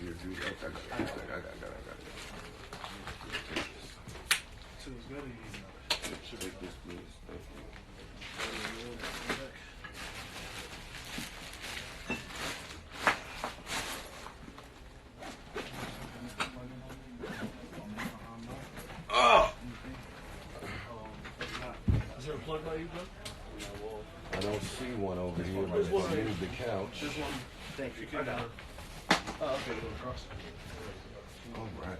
Here, dude. I got it. So it's good. Take this, please. Thank you. Oh! Is there a plug by you, bro? I don't see one over here, but if I move the couch. There's one. Thank you. I got it. Oh, okay, go across. All right.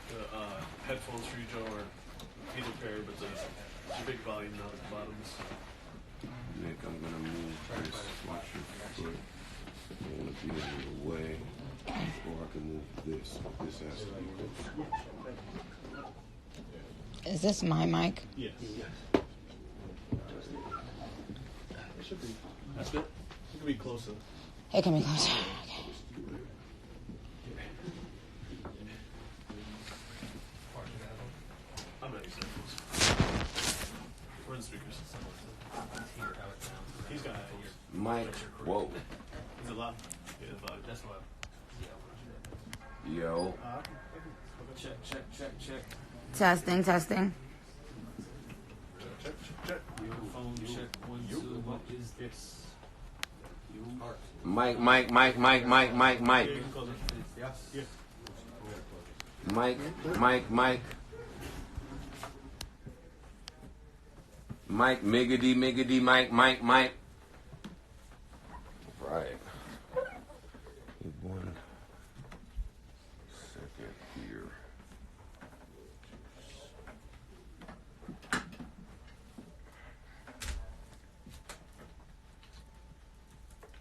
The headphones for you, Joe, are either pair, but there's a big volume now at the bottoms. Nick, I'm gonna move this. Watch your foot. I want to be a little way, or I can move this. This has to be close. Is this my mic? Yes. It should be. That's good. It could be closer. It can be closer. Okay. I'm not using headphones. We're in speakers. He's got headphones. Mike, whoa. Is it loud? Yeah, it's loud. That's loud. Yo. Check. Testing. Check. Phone check. 1, 2. What is this? Mike. Yeah, you can close it. Yeah. Mike. Miggity, Mike. Right. Give 1 second here.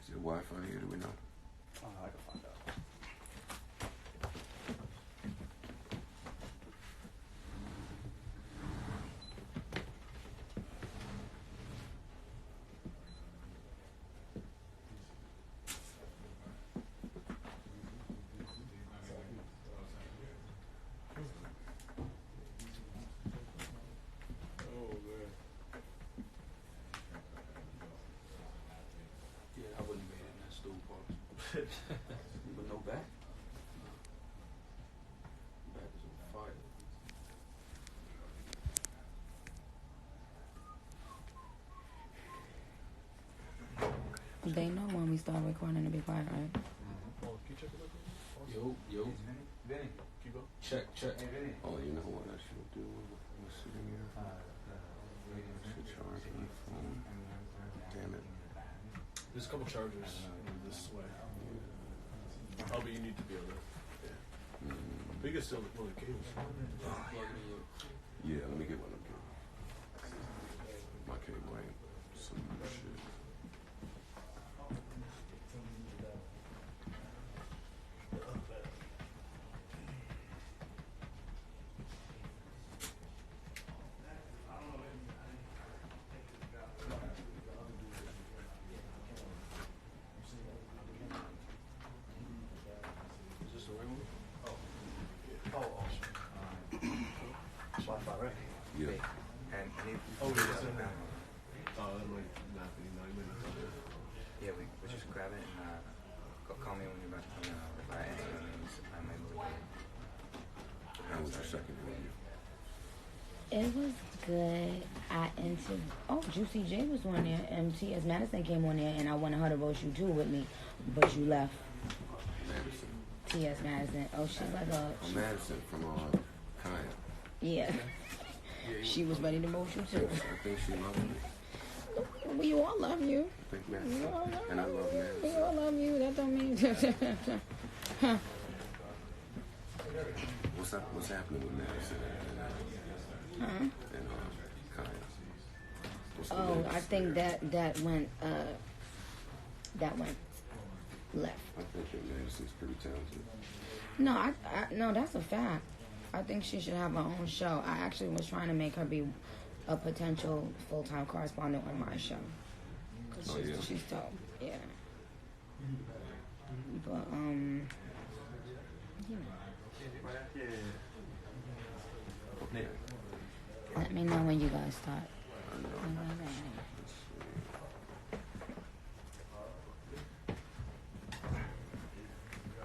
Is there Wi-Fi here? Do we know? I can find out. Yeah, I wouldn't have made it in that stool part. But no back. Back is on fire. They know when we start recording to be quiet, right? Oh, can you check it out? Yo. Vinny. Keep going. Check. Hey, Vinny. Oh, you know what I should do? I'm sitting here. I should charge my phone. Damn it. There's a couple chargers this way. Oh, but you need to be able to. Yeah. But you can still one of the cables. Yeah, let me get one of them. My cable ain't some shit. Is this the right one? Oh, awesome. Wi-Fi, right? Yeah. And Oh, yeah, it's in there. Oh, that might not be 9 minutes. yeah, we just grab it and call me when you're about to come in. If I answer the names, I might move it. How was your second interview? It was good. I interviewed. Oh, Juicy J was on there, and T.S. Madison came on there, and I wanted her to roast you too with me, but you left. Madison. T.S. Madison. Oh, she's like a. Oh, Madison from Kaya. Yeah. She was ready to roast you too. I think she loved me. We all love you. I think We Madison. all love And I love We Madison. all love you. That don't mean. What's happening with Madison and Kaya? What's the Oh, I latest think there? that went left. I think that Madison's pretty talented. No, no, that's a fact. I think she should have her own show. I actually was trying to make her be a potential full-time correspondent on my show. 'Cause Oh, yeah? she's dope. Yeah. But gotta start. I know. Let's see.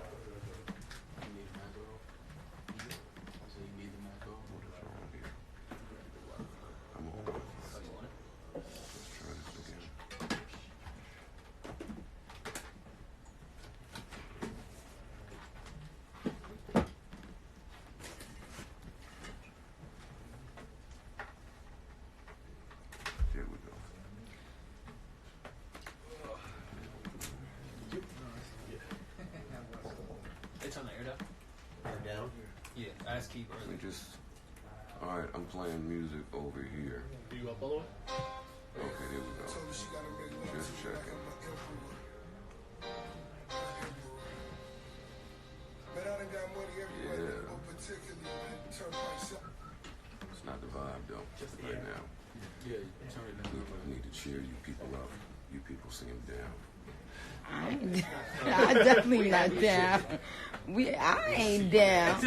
You need the macro. So you need the macro. What is wrong here? I'm on. Let's try this again. Here we go. They turn the air down? Air down. Yeah, I asked Keith Let earlier. me just. All right, I'm playing music over here. Are you up all the way? Okay, there we go. Just checking. Yeah. It's not the vibe though. Right now. Yeah, turn it down. I need to cheer you people up. You people seem down. I definitely not down. I ain't down.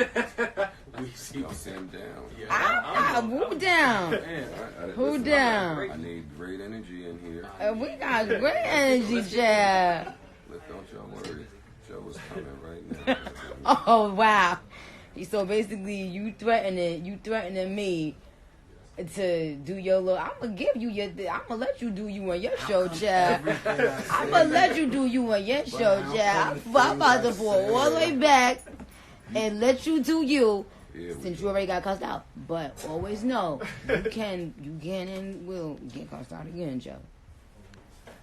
We see. Y'all seem down. Who down? All right, Who listen, down? I need great energy in here. We got great energy, child. Don't y'all worry. Joe is coming right now. Oh wow. So basically, you threatening me to do your little. I'm gonna give you your. I'm gonna let you do you on your show, child. I'm gonna let you do you on your show, child. I'm about to pull all the way back and let you do you. Yeah, Since you already got cussed out, but always know you can and will get cussed out again, Joe.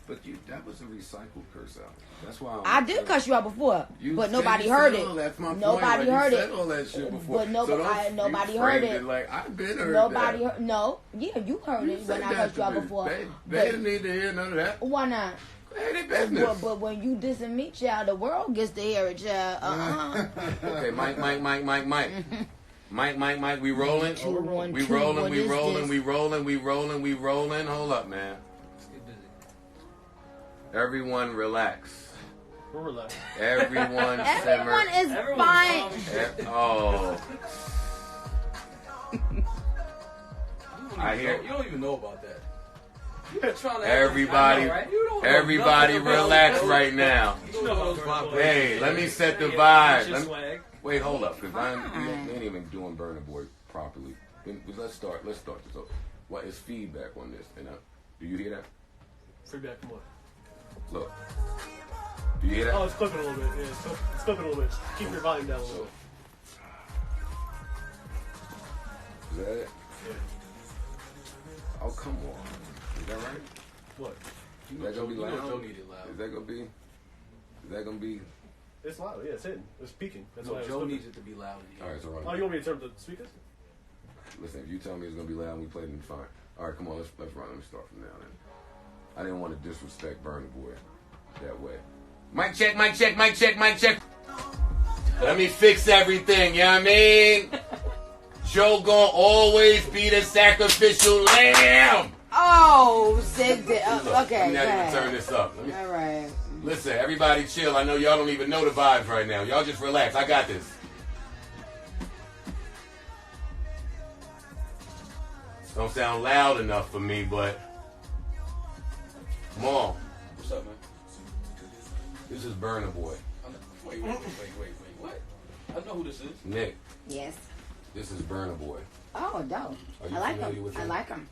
But that was a recycled curse out. That's why I did cuss you out before, but nobody said heard all it. That's my Nobody point. Like, heard you it. said all that shit before. But nobody- don't- nobody you heard framed it. Like I've been heard Nobody that. heard. No, yeah, you heard You it when said I that cussed you to out me. before. They But didn't need to hear none of that. why not? Hey, they business. But when you dissing me, child, the world gets to hear it, child. Okay, Mike. Mike, we rolling? Two, one, We two, rolling, what we is rolling, this? we rolling. Hold up, man. Let's get busy. Everyone relax. We're relaxed. Everyone Everyone simmer. is Everyone's fine. Oh. I hear You don't even know about that. You've been trying to everybody, I know, right? You don't know everybody nothing about relax those- right now. You don't know those vibrations. Hey, let me set the Yeah, vibe. your Let me- swag. Wait, hold up, because Fine. we ain't even doing Burner Boy properly. Let's start this up. What is feedback on this? And do you hear that? Feedback from what? Look. Do you hear Oh, that? it's clipping a little bit. Yeah, it's clipping a little bit. Keep your volume down a little bit. Is that it? Yeah. Oh, come on. Is that right? What? Is that gonna be You know loud? Joe needed loud. Is that gonna be? It's loud. Yeah, it's hitting. It's peaking. That's why No, it's Joe clipping. needs it to be loud. in All here. right, so run. Oh, you want me to turn the speakers? Listen, if you tell me it's gonna be loud and we play it, then fine. All right, come on, let's run. Let me start from now. Then I didn't want to disrespect Burner Boy that way. Mic check. Let me fix everything. You know what I mean? Joe gonna always be the sacrificial lamb. Oh, sick. Okay, I'm go not even ahead. turn this up. Let me- All right. Listen, everybody chill. I know y'all don't even know the vibes right now. Y'all just relax. I got this. Don't sound loud enough for me, but come on. What's up, man? This is Burner Boy. Wait. What? I know who this is. Nick, Yes. this is Burner Boy. Oh, dope. Are you I like familiar him. with I him? like him.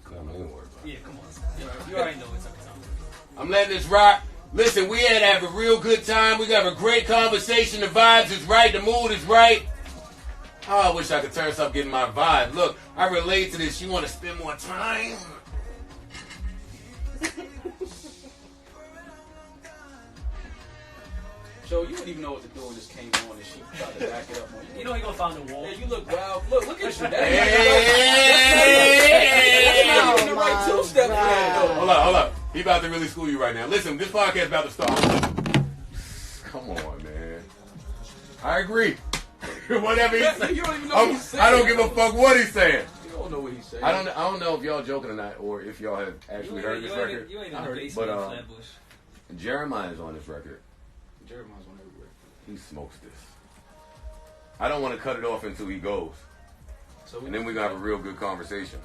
Come on, ain't worried about it. Yeah, come on. You already know it's up to time. I'm letting this rock. Listen, we had to have a real good time. We got a great conversation. The vibes is right. The mood is right. Oh, I wish I could turn up getting my vibe. Look, I relate to this. You want to spend more time? Joe, you wouldn't even know what to do when this came on and she tried to back it up on you. You know he gonna find the wall. Yeah, you look wild. Look at you. Hey! That's not even the right two-step plan, though. Hold up. He about to really school you right now. Listen, this podcast about to start. Come on, man. I agree. Whatever he's saying. You don't even know what he's saying. I don't give a fuck what he's saying. You don't know what he's saying. I don't know if y'all joking or not, or if y'all have actually heard this record. You ain't I in the heard it. basement But, of Flatbush. Jeremiah's on this record. Jeremiah's on everywhere. He smokes this. I don't want to cut it off until he goes. So and then we're going to have a real good conversation.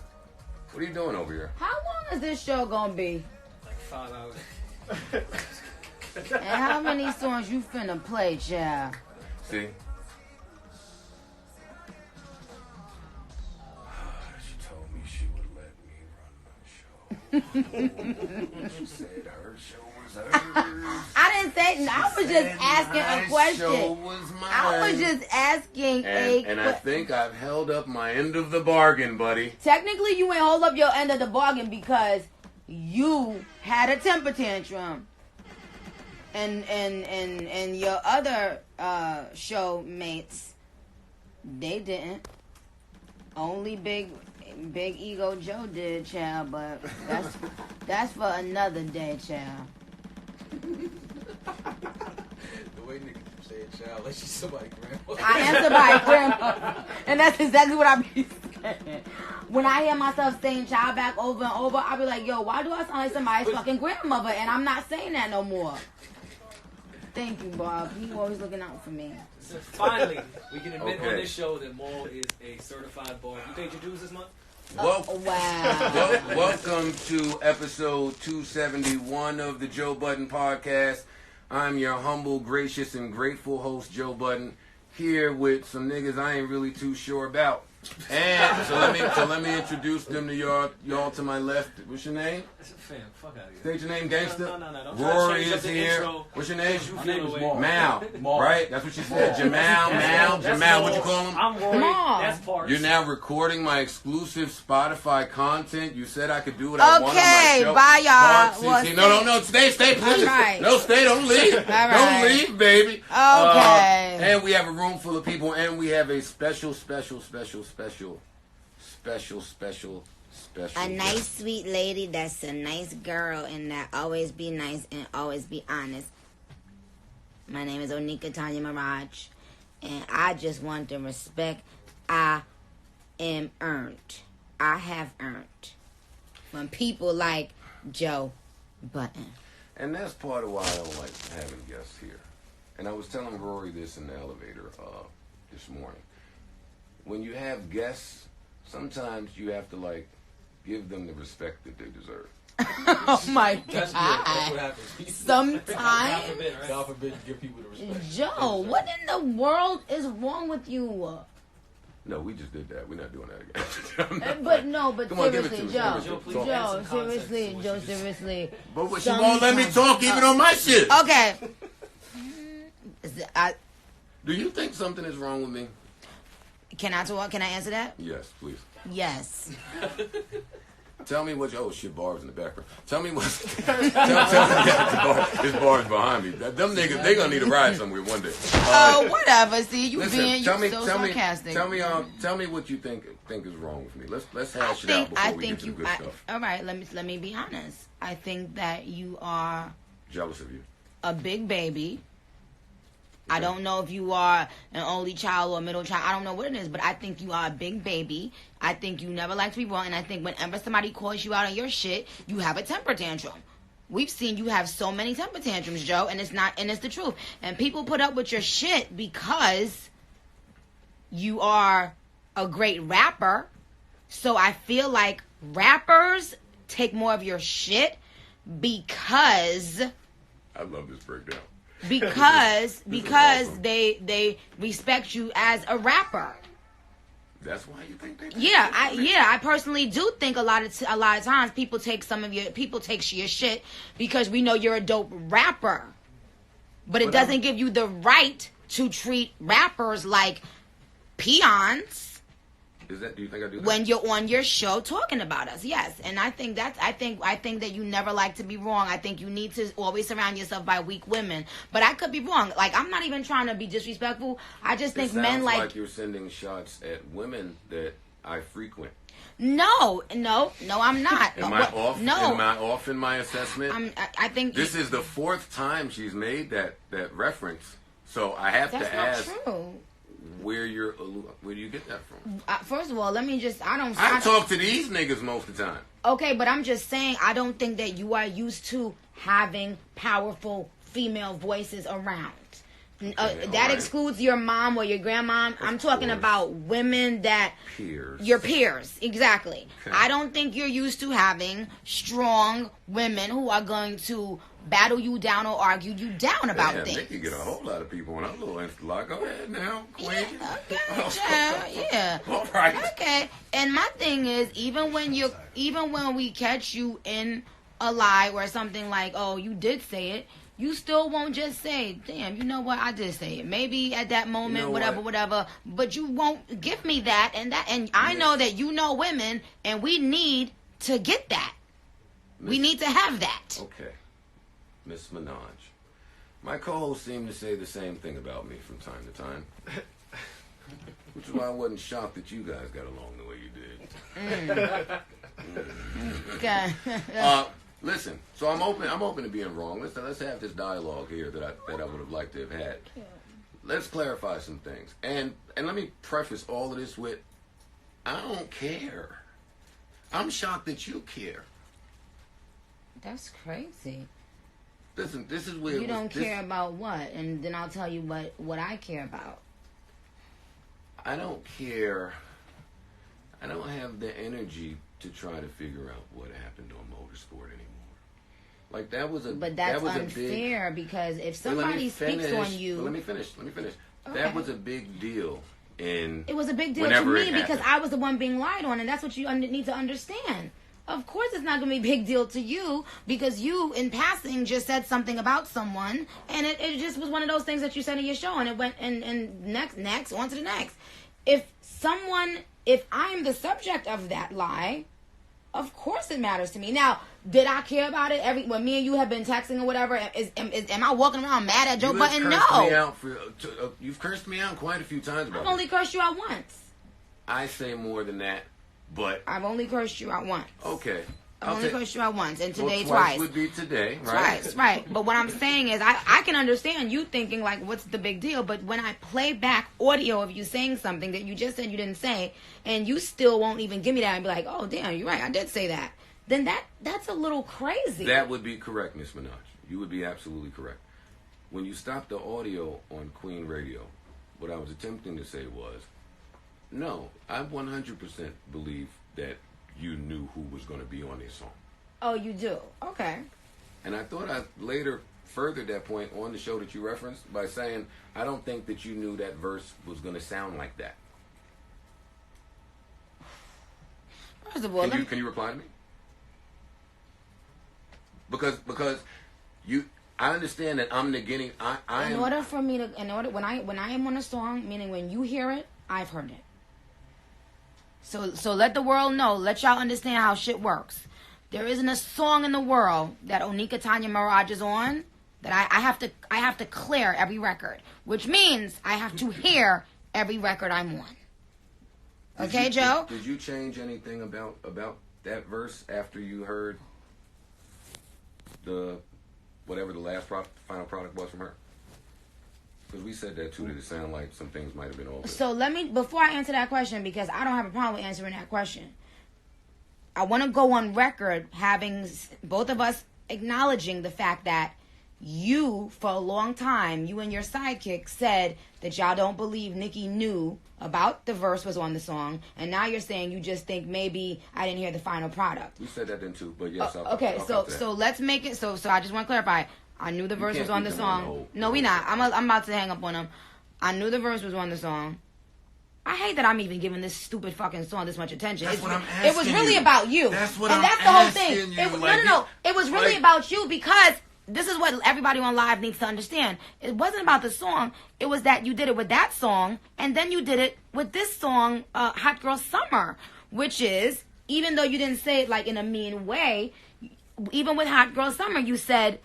What are you doing over here? How long is this show gonna be? like 5 hours. And how many songs you finna play, child? See? She told me she would let me run my show. She said her show was hers. I didn't say. I was just asking a My question. show was mine. I was just asking and I think I've held up my end of the bargain, buddy. Technically, you ain't hold up your end of the bargain because you had a temper tantrum, and your other show mates, they didn't. Only Big Ego Joe did, child. But that's for another day, child. The way niggas say it, child, like she's somebody grandma. I am somebody's grandma, and that's exactly what I be saying. When I hear myself saying child back over and over, I be like, yo, why do I sound like somebody's fucking grandmother? And I'm not saying that no more. Thank you, Bob. You always looking out for me. So finally, we can admit Okay. on this show that Maul is a certified bar. You paid your dues this month? Oh, wow. Welcome to episode 271 of the Joe Budden podcast. I'm your humble, gracious, and grateful host, Joe Budden, here with some niggas I ain't really too sure about. And so let me introduce them to y'all to my left. What's your name? Fam, fuck out of here. State your name, gangster. No. Don't Rory try to change up is the here. intro. What's your name? You My feel name is away. Maul. Mal. Maul. Right? That's what you said. Jamal, Mal, what you call him? I'm Rory. Maul. That's parts. You're now recording my exclusive Spotify content. You said I could do what I want on my Okay, show. bye, y'all. Park Well, CC. No, stay, please. right. No, stay, don't leave. All right. Don't leave, baby. Okay. And we have a room full of people, and we have a special. A nice, sweet lady that's a nice girl and that always be nice and always be honest. My name is Onika Tanya Mirage, and I just want the respect I am earned. I have earned from people like Joe Budden. And that's part of why I don't like having guests here. And I was telling Rory this in the elevator this morning. When you have guests, sometimes you have to like give them the respect that they deserve. Oh my That's God. what happens. God Sometimes. forbid, right? God forbid you give people the respect. Joe, what in the world is wrong with you? No, we just did that. We're not doing that again. But no, but Come on, give it to seriously, me. Joe. Joe, please Talk. add Joe, some context seriously, to what Joe, you just seriously. But she won't let me talk even on my shit. Okay. Do you think something is wrong with me? Can I talk? Can I answer that? Yes, please. Yes. Tell me what. Oh shit, bars in the background. Tell me what. tell me. Yeah, this bar's behind me. Them niggas, they gonna need a ride somewhere one day. Oh, whatever. See, you Listen, being tell me, so tell me, sarcastic. tell me what you think is wrong with me. Let's hash it out before we get to the good stuff. all right, let me be honest. I think that you are Jealous of you. a big baby. I don't know if you are an only child or a middle child. I don't know what it is, but I think you are a big baby. I think you never like to be wrong, and I think whenever somebody calls you out on your shit, you have a temper tantrum. We've seen you have so many temper tantrums, Joe, and it's the truth. And people put up with your shit because you are a great rapper. So I feel like rappers take more of your shit because I love this breakdown. because awesome. they respect you as a rapper. That's why you think they. I personally do think a lot of times people take your shit because we know you're a dope rapper, but it doesn't give you the right to treat rappers like peons. Is that? Do you think I do that? When you're on your show talking about us, yes, and I think that you never like to be wrong. I think you need to always surround yourself by weak women. But I could be wrong. Like, I'm not even trying to be disrespectful. I just think men sounds like you're sending shots at women that I frequent. no, I'm not. Am I off? No, Am I off in my assessment? I think This is the fourth time she's made that reference, so I have that's to not ask true. where do you get that from? First of all, let me just. I talk to these niggas most of the time. Okay, but I'm just saying, I don't think that you are used to having powerful female voices around. Okay, that alright. excludes your mom or your grandmom. I'm talking course. about women that Peers. your peers, exactly. Okay. I don't think you're used to having strong women who are going to battle you down or argue you down about Damn, things. Nicki get a whole lot of people on her little Insta live. Go ahead now, queen. Yeah, okay, child, yeah. All right. Okay. And my thing is, even when we catch you in a lie or something like, oh, you did say it, you still won't just say, damn, you know what, I did say it. Maybe at that moment, You know whatever, what? whatever. But you won't give me that and that. And I know that you know women, and we need to get that. We need to have that. Okay. Miss Minaj. My co-hosts seem to say the same thing about me from time to time. Which is why I wasn't shocked that you guys got along the way you did. Okay. Listen, so I'm open to being wrong. Let's have this dialogue here that I would have liked to have had. Let's clarify some things. And let me preface all of this with, I don't care. I'm shocked that you care. That's crazy. Listen, this is where You don't care about what? And then I'll tell you what I care about. I don't care. I don't have the energy to try to figure out what happened on Motorsport anymore. Like that was a But that's that was unfair because if Well, let me somebody speaks finish. on you, Let me finish. Okay. That was a big deal. It was a big deal to whenever me it because happened. I was the one being lied on, and that's what you need to understand. Of course, it's not going to be a big deal to you because you, in passing, just said something about someone, and it just was one of those things that you said in your show, and it went and next, on to the next. If I'm the subject of that lie, of course it matters to me. Now, did I care about it when me and you have been texting or whatever? Am I walking around mad at Joe Budden? No. You've cursed me out quite a few times about I've only this. cursed you out once. I say more than that, but I've only cursed you out once. okay. I've only cursed you out once, and today twice twice. would be today, right? Twice, right. But what I'm saying is I can understand you thinking, like, what's the big deal? But when I play back audio of you saying something that you just said you didn't say, and you still won't even give me that and be like, oh, damn, you're right, I did say that, then that's a little crazy. That would be correct, Miss Minaj. You would be absolutely correct. When you stopped the audio on Queen Radio, what I was attempting to say was, no, I 100% believe that you knew who was going to be on this song. Oh, you do? Okay. And I thought I later furthered that point on the show that you referenced by saying, I don't think that you knew that verse was going to sound like that. First of all, Can you reply to me? Because I understand that I'm negating. in order for me to, when I am on a song, meaning when you hear it, I've heard it. So let the world know, let y'all understand how shit works. There isn't a song in the world that Onika Tanya Mirage is on that I have to clear every record, which means I have to hear every record I'm on. Okay, Joe? Did you change anything about that verse after you heard whatever the last final product was from her? Because we said that too, that it sounded like some things might have been altered. So before I answer that question, because I don't have a problem with answering that question, I want to go on record having both of us acknowledging the fact that you, for a long time, you and your sidekick said that y'all don't believe Nicki knew about the verse was on the song, and now you're saying you just think maybe I didn't hear the final product. We said that then too, but yes. Okay, I'll come to that. so let's make it so I just want to clarify. I knew the verse was on the song. No, we not. I'm about to hang up on him. I knew the verse was on the song. I hate that I'm even giving this stupid fucking song this much attention. That's what I'm asking It was really you. about you. That's what and I'm that's the whole asking thing. you. No. It was really about you because this is what everybody on live needs to understand. It wasn't about the song. It was that you did it with that song, and then you did it with this song, Hot Girl Summer, which is, even though you didn't say it like in a mean way, even with Hot Girl Summer, you said,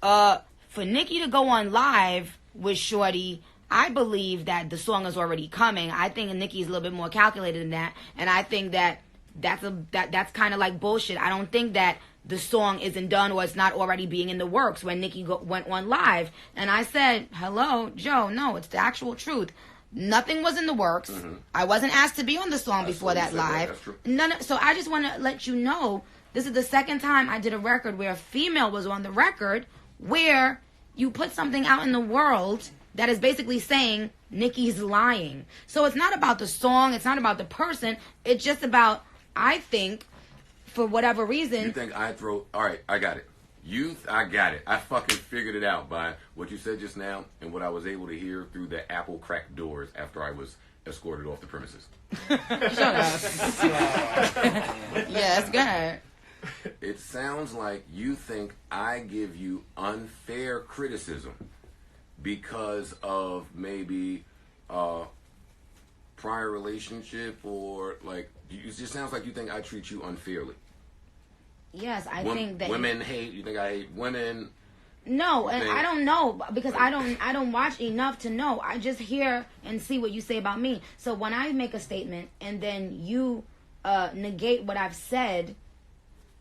for Nicki to go on live with Shorty, I believe that the song is already coming. I think Nicki's a little bit more calculated than that, and I think that that's kind of like bullshit. I don't think that the song isn't done or it's not already being in the works when Nicki went on live. And I said, hello, Joe, no, it's the actual truth. Nothing was in the works. Mm-hmm. I wasn't asked to be on the song before that live. So I just want to let you know, this is the second time I did a record where a female was on the record, where you put something out in the world that is basically saying Nicki's lying. So it's not about the song. It's not about the person. It's just about, I think, for whatever reason. You think I throw... All right, I got it. I got it. I fucking figured it out by what you said just now and what I was able to hear through the Apple cracked doors after I was escorted off the premises. Shut up. Yes, go ahead. It sounds like you think I give you unfair criticism because of maybe prior relationship, or like it just sounds like you think I treat you unfairly. Yes, I think that women hate. You think I hate women? No, and I don't know because I don't watch enough to know. I just hear and see what you say about me. So when I make a statement and then you negate what I've said,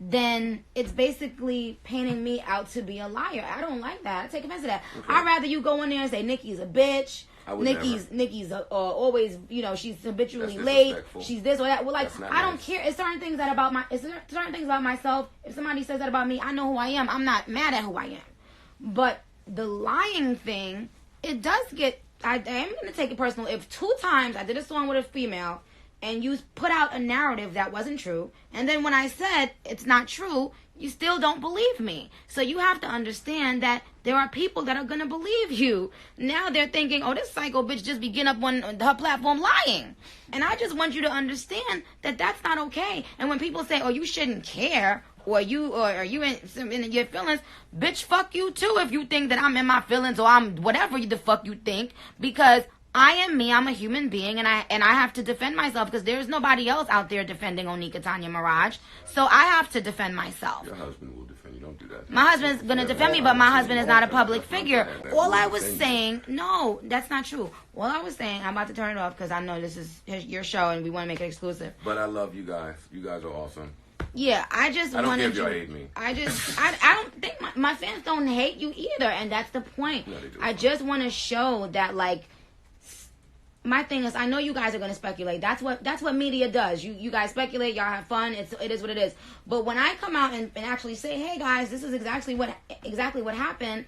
then it's basically painting me out to be a liar. I don't like that. I take offense to that. Okay. I'd rather you go in there and say Nicki's a bitch. Nicki's always, you know, she's habitually late. She's this or that. Well, like I don't care. It's certain things about myself. If somebody says that about me, I know who I am. I'm not mad at who I am. But the lying thing, it does get. I am going to take it personal. If 2 times I did a song with a female, and you put out a narrative that wasn't true, and then when I said it's not true, you still don't believe me. So you have to understand that there are people that are going to believe you. Now they're thinking, oh, this psycho bitch just begin up on her platform lying. And I just want you to understand that that's not okay. And when people say, oh, you shouldn't care, or are you in your feelings, bitch, fuck you too if you think that I'm in my feelings or I'm whatever the fuck you think, because I am me. I'm a human being, and I have to defend myself because there's nobody else out there defending Onika Tanya Mirage. So I have to defend myself. Your husband will defend you. Don't do that. My husband's gonna defend me, but my husband is not a public figure. All I was saying, no, that's not true. All I was saying, I'm about to turn it off because I know this is your show and we want to make it exclusive. But I love you guys. You guys are awesome. Yeah, I don't give y'all hate me. I don't think my fans don't hate you either, and that's the point. No, they do. I just want to show that, like, my thing is, I know you guys are going to speculate. That's what media does. You guys speculate, y'all have fun. It is what it is. But when I come out and actually say, hey guys, this is exactly what happened,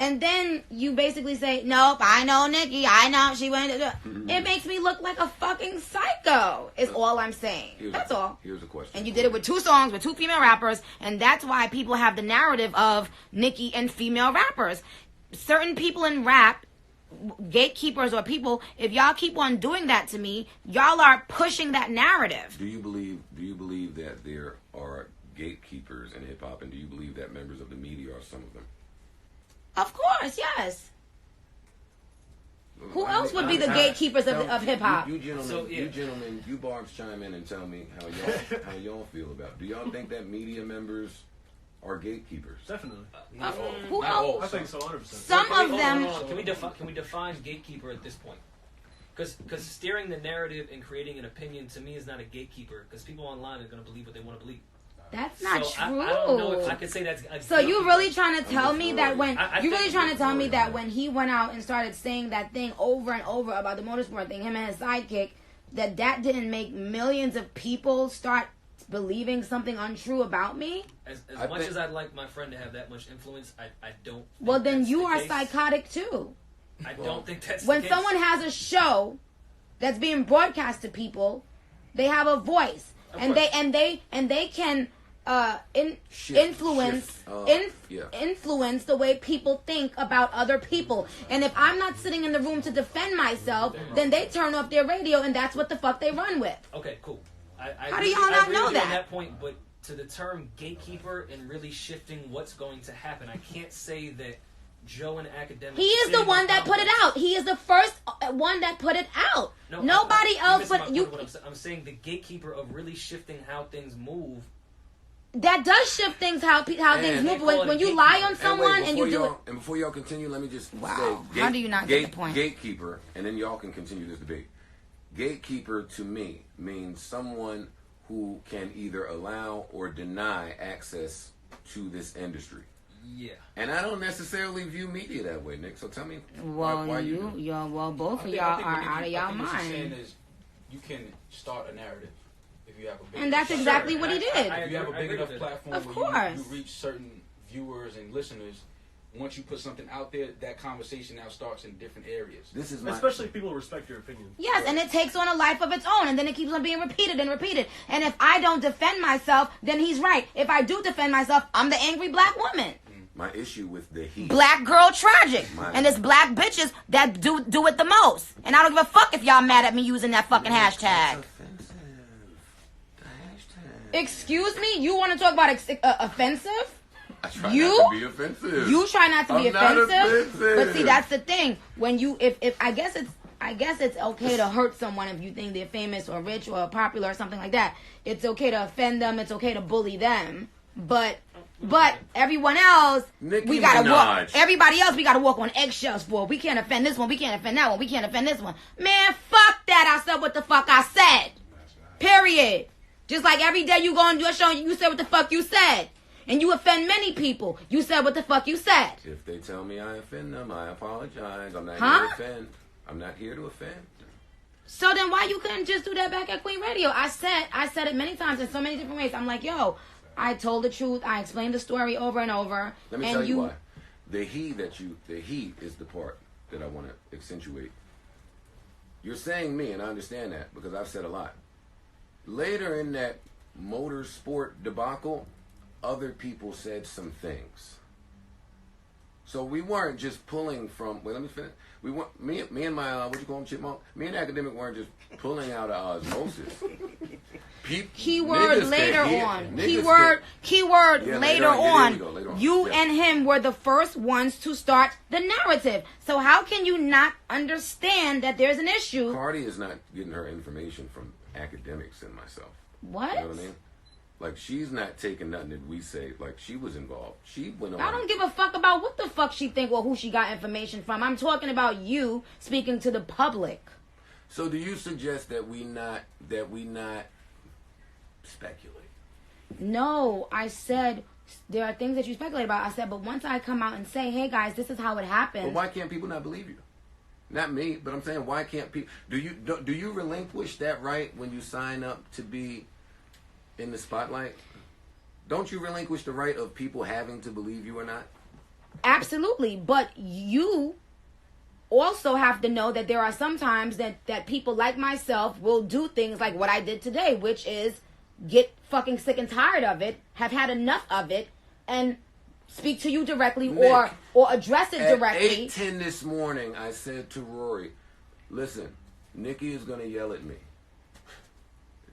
and then you basically say, nope, I know Nicki, I know she went. It makes me look like a fucking psycho. Is all I'm saying. That's all. Here's a question. And you did it with 2 songs with 2 female rappers, and that's why people have the narrative of Nicki and female rappers. Certain people in rap, gatekeepers or people, if y'all keep on doing that to me, y'all are pushing that narrative. Do you believe that there are gatekeepers in hip hop, and do you believe that members of the media are some of them? Of course, yes. Who else would be the gatekeepers of hip hop? You gentlemen, you barbs chime in and tell me how y'all feel about it. Do y'all think that media members are gatekeepers? Definitely. Who else? I think so, 100%. Some of them. Can we define gatekeeper at this point? Because steering the narrative and creating an opinion to me is not a gatekeeper. Because people online are going to believe what they want to believe. That's not true. I don't know if I could say that's. So you really trying to tell me that when when he went out and started saying that thing over and over about the motorsport thing, him and his sidekick, that didn't make millions of people start believing something untrue about me? As much as I'd like my friend to have that much influence, I don't. Well, then you are psychotic too. I don't think that's when the case. Someone has a show that's being broadcast to people, they have a voice, and they can influence the way people think about other people. And if I'm not sitting in the room to defend myself, then they turn off their radio, and that's what the fuck they run with. Okay, cool. How do y'all not know that? At that point, but to the term gatekeeper and really shifting what's going to happen, I can't say that Joe and Academic. He is the one that put it out. He is the first one that put it out. No, nobody else but you. I'm saying the gatekeeper of really shifting how things move. That does shift things how things move. When you lie on someone and you do it. And before y'all continue, let me just say, how do you not get the point? Gatekeeper, and then y'all can continue this debate. Gatekeeper to me means someone who can either allow or deny access to this industry. Yeah. And I don't necessarily view media that way, Nick. So tell me why both of y'all are out of y'all mind. What you're saying is you can start a narrative if you have a big and that's exactly what he did. If you have a big enough platform where you reach certain viewers and listeners, once you put something out there, that conversation now starts in different areas. This is my Especially if people respect your opinion. Yes, and it takes on a life of its own, and then it keeps on being repeated and repeated. And if I don't defend myself, then he's right. If I do defend myself, I'm the angry black woman. my issue with the heat. Black girl tragic. My- And it's black bitches that do it the most. And I don't give a fuck if y'all mad at me using that fucking hashtag. That's offensive. The hashtag. Excuse me? You want to talk about offensive? I try You? not to be offensive. You try not to be I'm not offensive. offensive. But see, that's the thing. When you, if I guess it's okay to hurt someone if you think they're famous or rich or popular or something like that. It's okay to offend them. It's okay to bully them. But everyone else, Nicki we gotta walk. Minaj. Everybody else, we gotta walk on eggshells for. We can't offend this one. We can't offend that one. We can't offend this one. Man, fuck that. I said what the fuck I said. Period. Just like every day you go on your show, you said what the fuck you said. And you offend many people. You said what the fuck you said. If they tell me I offend them, I apologize. I'm not Huh? here to offend. I'm not here to offend. So then why you couldn't just do that back at Queen Radio? I said it many times in so many different ways. I'm like, yo, I told the truth. I explained the story over and over. Let me and tell you why. The he is the part that I want to accentuate. You're saying me, and I understand that because I've said a lot. Later in that motorsport debacle, other people said some things. So we weren't just pulling from. Wait, let me finish. We weren't me and my what you call him, chipmunk. Me and Academic weren't just pulling out of osmosis. Keyword Niggas later can hear- on. niggas Keyword Yeah, later later on. Yeah, on. there we go, later on. You Yeah. and him were the first ones to start the narrative. So how can you not understand that there's an issue? Cardi is not getting her information from academics and myself. What? You know what I mean? Like, she's not taking nothing that we say. Like, she was involved. She went on. I don't give a fuck about what the fuck she think or who she got information from. I'm talking about you speaking to the public. So do you suggest that we not speculate? No, I said there are things that you speculate about. I said, but once I come out and say, hey guys, this is how it happened. But why can't people not believe you? Not me, but I'm saying, why can't people? Do you relinquish that right when you sign up to be in the spotlight? Don't you relinquish the right of people having to believe you or not? Absolutely, but you also have to know that there are some times that people like myself will do things like what I did today, which is get fucking sick and tired of it, have had enough of it, and speak to you directly Nick, or address it directly. At 8:10 this morning, I said to Rory, listen, Nikki is going to yell at me.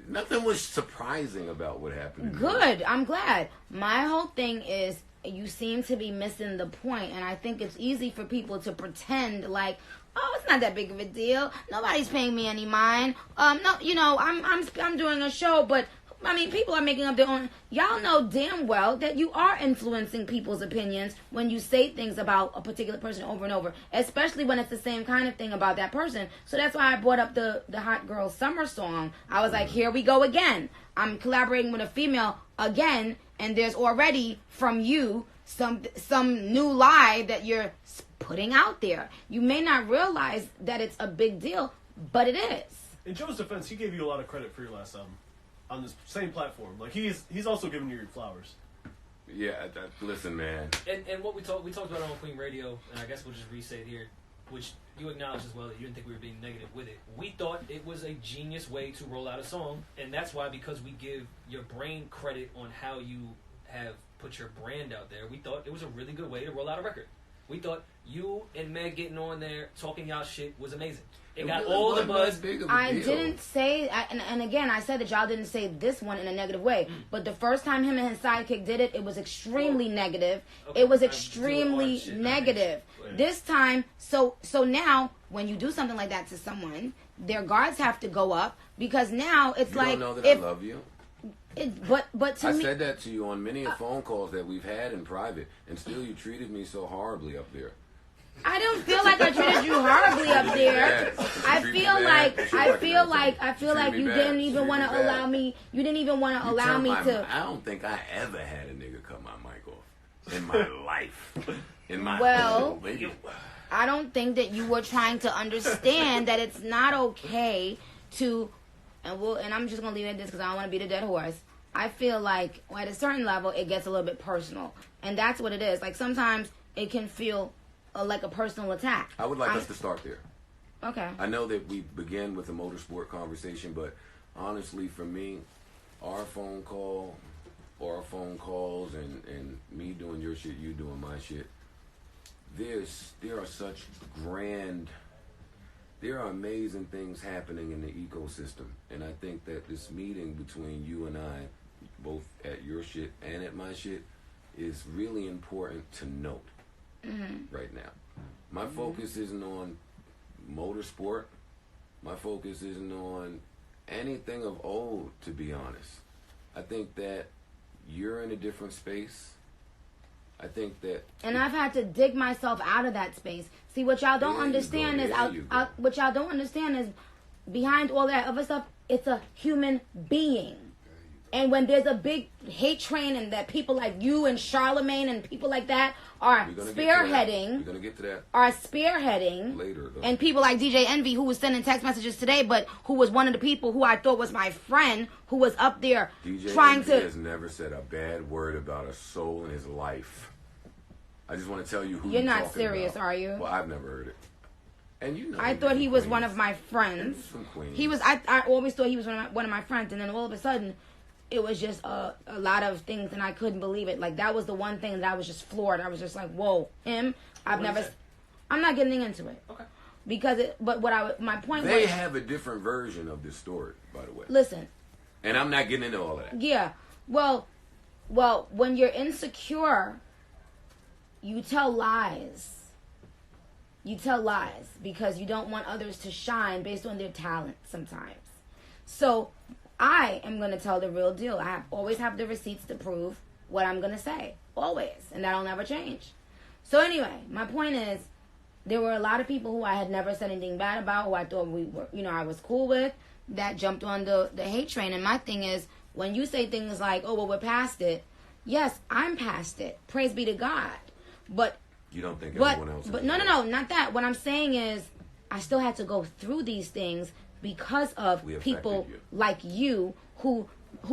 Nothing was surprising about what happened. to me. Good, I'm glad. My whole thing is you seem to be missing the point, and I think it's easy for people to pretend like, oh, it's not that big of a deal. Nobody's paying me any mind. No, you know, I'm doing a show, but I mean, people are making up their own. Y'all know damn well that you are influencing people's opinions when you say things about a particular person over and over, especially when it's the same kind of thing about that person. So that's why I brought up the Hot Girl Summer song. I was like, here we go again. I'm collaborating with a female again, and there's already from you some new lie that you're putting out there. You may not realize that it's a big deal, but it is. In Joe's defense, he gave you a lot of credit for your last album on this same platform. Like he's also giving you your flowers. Yeah, listen, man. And what we talked about on Queen Radio, and I guess we'll just re-say it here, which you acknowledged as well that you didn't think we were being negative with it. We thought it was a genius way to roll out a song, and that's why, because we give your brain credit on how you have put your brand out there, we thought it was a really good way to roll out a record. We thought you and Meg getting on there talking y'all shit was amazing. It got all the buzz. I didn't say, and again, I said that y'all didn't say this one in a negative way. But the first time him and his sidekick did it, it was extremely negative. Okay, It was I'm extremely doing negative. This time, so now when you do something like that to someone, their guards have to go up because now it's You like don't know that if I love you. but to I me, said that to you on many phone calls that we've had in private, and still you treated me so horribly up there. I don't feel like I treated you horribly up there. I feel like you didn't even want to allow me. You didn't even want to allow me to. I don't think I ever had a nigga cut my mic off in my life. In my Well, whole life. I don't think that you were trying to understand that it's not okay to, and I'm just gonna leave it at this because I don't want to beat a dead horse. I feel like at a certain level it gets a little bit personal, and that's what it is. Like sometimes it can feel like a personal attack. I would like us to start there. Okay. I know that we began with a motorsport conversation, but honestly, for me, our phone calls and me doing your shit, you doing my shit, there are amazing things happening in the ecosystem. And I think that this meeting between you and I, both at your shit and at my shit, is really important to note right now. My focus isn't on motorsport. My focus isn't on anything of old, to be honest. I think that you're in a different space. I think that... And I've had to dig myself out of that space. See, what y'all don't understand is... what y'all don't understand is behind all that other stuff, it's a human being. And when there's a big hate train and that people like you and Charlemagne and people like that are spearheading... We're going to get to that. Are spearheading. Later, though. And people like DJ Envy, who was sending text messages today, but who was one of the people who I thought was my friend, who was up there DJ trying Envy to... has never said a bad word about a soul in his life. I just want to tell you who You're you're not talking serious, about. are you? Well, I've never heard it. And you know, I thought he was one of my friends. He was. I always thought he was one of my friends, and then all of a sudden, it was just a lot of things, and I couldn't believe it. Like, that was the one thing that I was just floored. I was just like, "Whoa, him!" I'm not getting into it. Okay. Because my point was, they have a different version of this story, by the way. Listen. And I'm not getting into all of that. Yeah. Well, when you're insecure, you tell lies. You tell lies because you don't want others to shine based on their talent sometimes. So I am going to tell the real deal. I always have the receipts to prove what I'm going to say. Always. And that'll never change. So anyway, my point is, there were a lot of people who I had never said anything bad about, who I thought we were, I was cool with, that jumped on the hate train. And my thing is, when you say things like, oh, well, we're past it. Yes, I'm past it. Praise be to God. But you don't think everyone else is? But no, not that. What I'm saying is, I still had to go through these things because of people like you who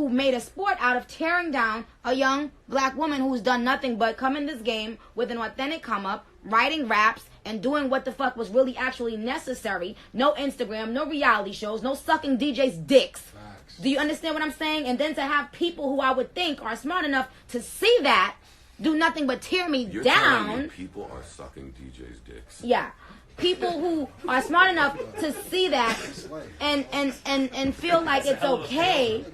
made a sport out of tearing down a young black woman who's done nothing but come in this game with an authentic come up, writing raps, and doing what the fuck was really actually necessary. No Instagram, no reality shows, no sucking DJs' dicks. Facts. Do you understand what I'm saying? And then to have people who I would think are smart enough to see that do nothing but tear me You're down. Telling me people are sucking DJs' dicks. Yeah. People who are smart enough to see that and feel like it's okay.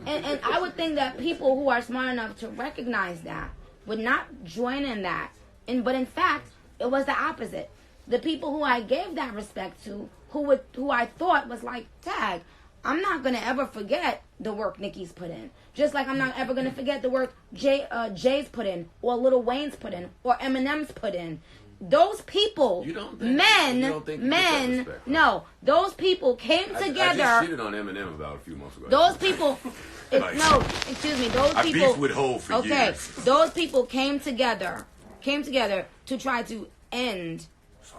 And I would think that people who are smart enough to recognize that would not join in that. But in fact, it was the opposite. The people who I gave that respect to, who I thought was like, tag, I'm not going to ever forget the work Nicki's put in. Just like I'm not ever going to forget the work Jay's put in, or Lil Wayne's put in, or Eminem's put in. Those people, those people came together. I just shitted on Eminem about a few months ago. Those people, those people. I beefed with Hov for years. Those people came together to try to end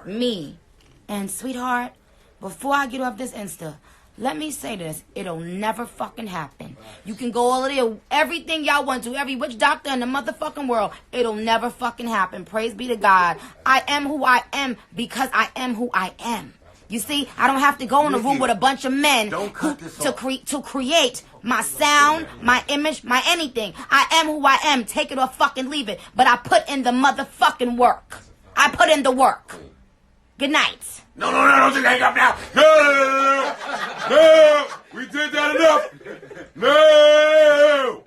me. And sweetheart, before I get off this Insta, let me say this. It'll never fucking happen. You can go all of there, everything y'all want to, every witch doctor in the motherfucking world. It'll never fucking happen. Praise be to God. I am who I am because I am who I am. You see, I don't have to go in a room with a bunch of men to create my sound, my image, my anything. I am who I am. Take it or fucking leave it. But I put in the motherfucking work. I put in the work. Good night. No, don't you hang up now. No, we did that enough. No,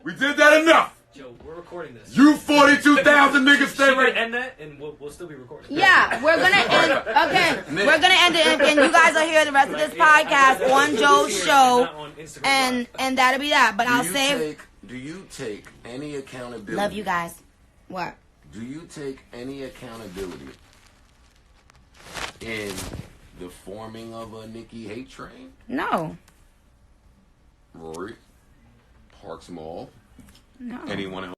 we did that enough. Joe, we're recording this. You 42,000 niggas stay right. End that, and we'll still be recording. Yeah, we're gonna end. Okay, we're gonna end it, and you guys will hear the rest of this podcast on Joe's show, and that'll be that. But I'll save. Do you take any accountability? Love you guys. What? Do you take any accountability in the forming of a Nicki hate train? No. Rory, Parks Mall. No. Anyone else?